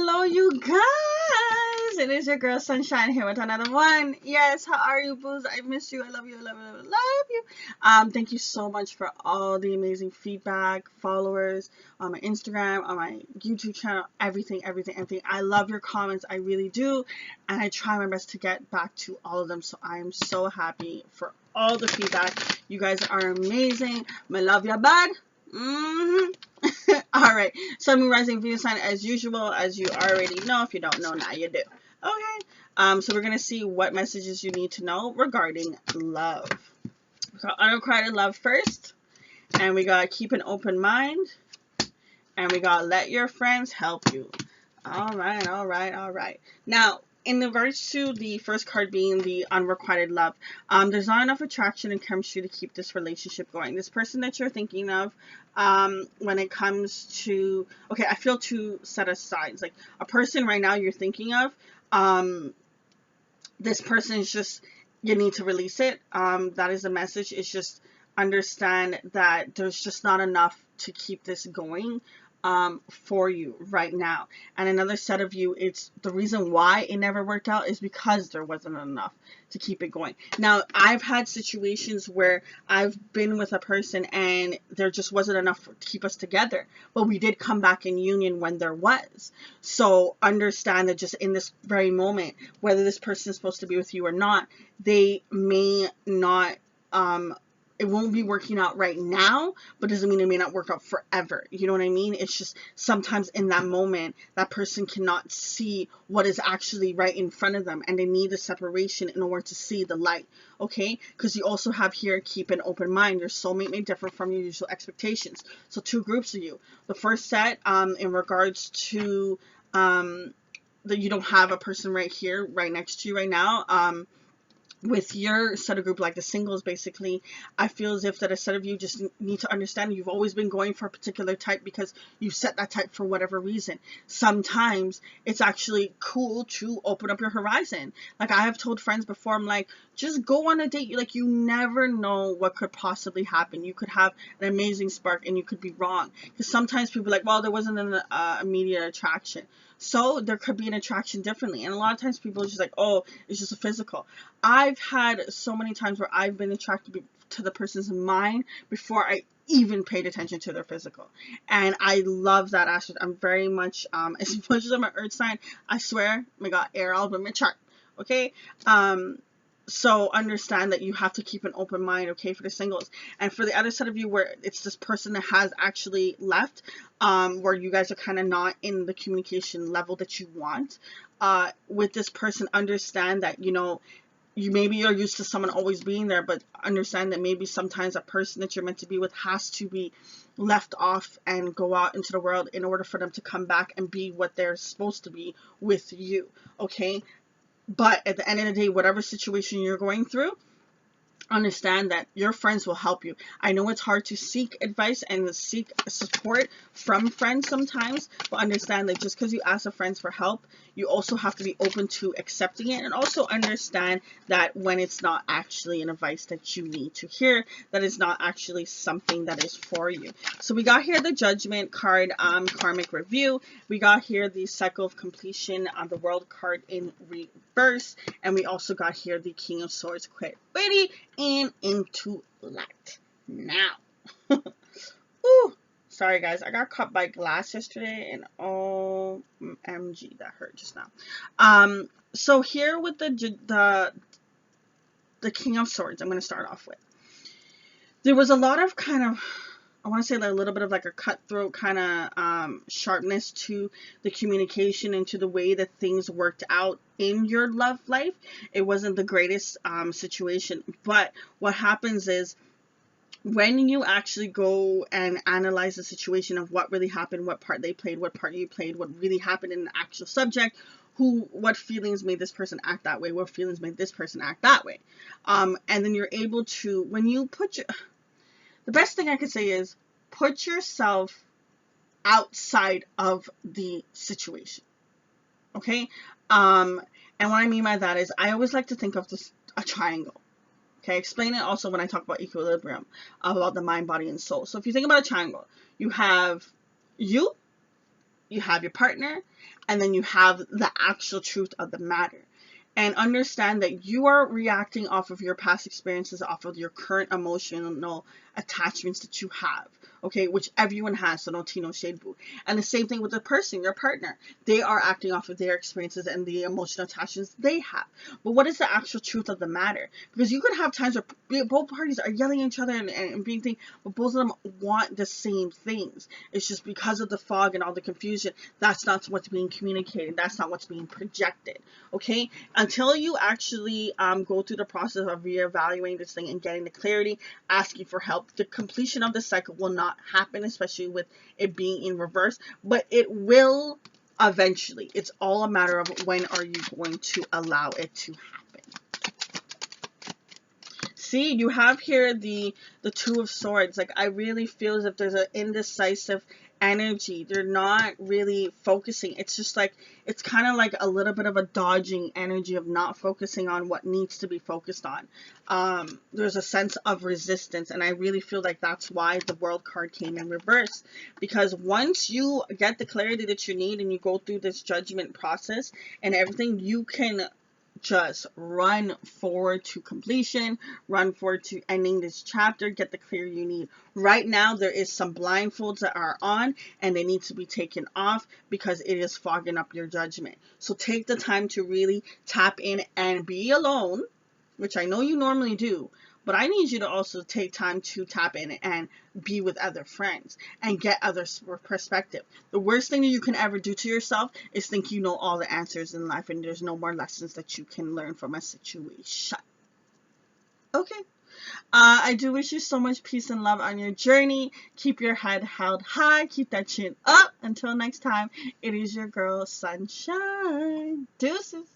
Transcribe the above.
Hello, you guys. It is your girl Sunshine here with another one. Yes, how are you, booze? I miss you. I love you. I love you. I love you. Thank you so much for all the amazing feedback, followers on my Instagram, on my YouTube channel, everything. I love your comments. I really do, and I try my best to get back to all of them. So I am so happy for all the feedback. You guys are amazing. I love you, bud. All right, Sun, Moon, Rising, Venus sign as usual, as you already know. If you don't know, now you do. Okay. So we're gonna see what messages you need to know regarding love. So unrequited love first, and we got keep an open mind, and we got let your friends help you. All right. Now, in regards to the first card being the unrequited love, there's not enough attraction and chemistry to keep this relationship going. This person that you're thinking of, when it comes to, okay, I feel two set of sides. Like a person right now you're thinking of, this person is just, you need to release it. That is the message. It's just understand that there's just not enough to keep this going for you right now. And another set of you, it's the reason why it never worked out is because there wasn't enough to keep it going. Now, I've had situations where I've been with a person and there just wasn't enough to keep us together, but we did come back in union when there was. So understand that just in this very moment, whether this person is supposed to be with you or not, they may not, it won't be working out right now, but doesn't mean it may not work out forever. You know what I mean? It's just sometimes in that moment, that person cannot see what is actually right in front of them, and they need the separation in order to see the light, okay? Because you also have here, keep an open mind. Your soulmate may differ from your usual expectations. So two groups of you. The first set, in regards to that you don't have a person right here, right next to you right now, with your set of group, like the singles, basically, I feel as if that a set of you just need to understand you've always been going for a particular type because you set that type for whatever reason. Sometimes it's actually cool to open up your horizon. Like I have told friends before, I'm like, just go on a date. Like you never know what could possibly happen. You could have an amazing spark and you could be wrong. Because sometimes people are like, well, there wasn't an immediate attraction. So there could be an attraction differently. And a lot of times people are just like, oh, it's just a physical. I've had so many times where I've been attracted to the person's mind before I even paid attention to their physical. And I love that aspect. I'm very much, as much as I'm an earth sign, I swear, my God, air all over my chart. Okay? So understand that you have to keep an open mind, okay, for the singles. And for the other side of you where it's this person that has actually left, where you guys are kind of not in the communication level that you want, with this person, understand that, you know, you maybe are used to someone always being there, but understand that maybe sometimes a person that you're meant to be with has to be left off and go out into the world in order for them to come back and be what they're supposed to be with you, okay? But at the end of the day, whatever situation you're going through, understand that your friends will help you. I know it's hard to seek advice and seek support from friends sometimes, but understand that just because you ask the friends for help, you also have to be open to accepting it, and also understand that when it's not actually an advice that you need to hear, that is not actually something that is for you. So we got here the Judgment card, karmic review. We got here the cycle of completion on the World card in reverse, and we also got here the King of Swords, quit ready and into light now. Ooh, sorry guys, I got cut by glass yesterday, and OMG, that hurt just now. So here with the King of Swords, I'm going to start off with. There was a lot of kind of, I want to say like a little bit of like a cutthroat kind of sharpness to the communication and to the way that things worked out in your love life. It wasn't the greatest situation, but what happens is when you actually go and analyze the situation of what really happened, what part they played, what part you played, what really happened in the actual subject, what feelings made this person act that way, what feelings made this person act that way, and then you're able to, when you put the best thing I could say is put yourself outside of the situation, okay? And what I mean by that is I always like to think of this a triangle. Okay, explain it also when I talk about equilibrium, about the mind, body, and soul. So if you think about a triangle, you have you, you have your partner, and then you have the actual truth of the matter. And understand that you are reacting off of your past experiences, off of your current emotional attachments that you have, okay, which everyone has, so no tea, no shade, boo. And the same thing with the person, your partner. They are acting off of their experiences and the emotional attachments they have. But what is the actual truth of the matter? Because you could have times where both parties are yelling at each other and being things, but both of them want the same things. It's just because of the fog and all the confusion, that's not what's being communicated. That's not what's being projected, okay? Until you actually go through the process of reevaluating this thing and getting the clarity, asking for help, the completion of the cycle will not happen, especially with it being in reverse, but it will eventually. It's all a matter of when are you going to allow it to happen. See, you have here the Two of Swords. Like, I really feel as if there's an indecisive energy. They're not really focusing. It's just like, it's kind of like a little bit of a dodging energy of not focusing on what needs to be focused on. There's a sense of resistance, and I really feel like that's why the World card came in reverse. Because once you get the clarity that you need and you go through this judgment process and everything, you can just run forward to completion, run forward to ending this chapter, get the clear you need. Right now, there is some blindfolds that are on and they need to be taken off because it is fogging up your judgment. So take the time to really tap in and be alone, which I know you normally do, but I need you to also take time to tap in and be with other friends and get other perspective. The worst thing that you can ever do to yourself is think you know all the answers in life and there's no more lessons that you can learn from a situation. Okay. I do wish you so much peace and love on your journey. Keep your head held high. Keep that chin up. Until next time, it is your girl, Sunshine. Deuces.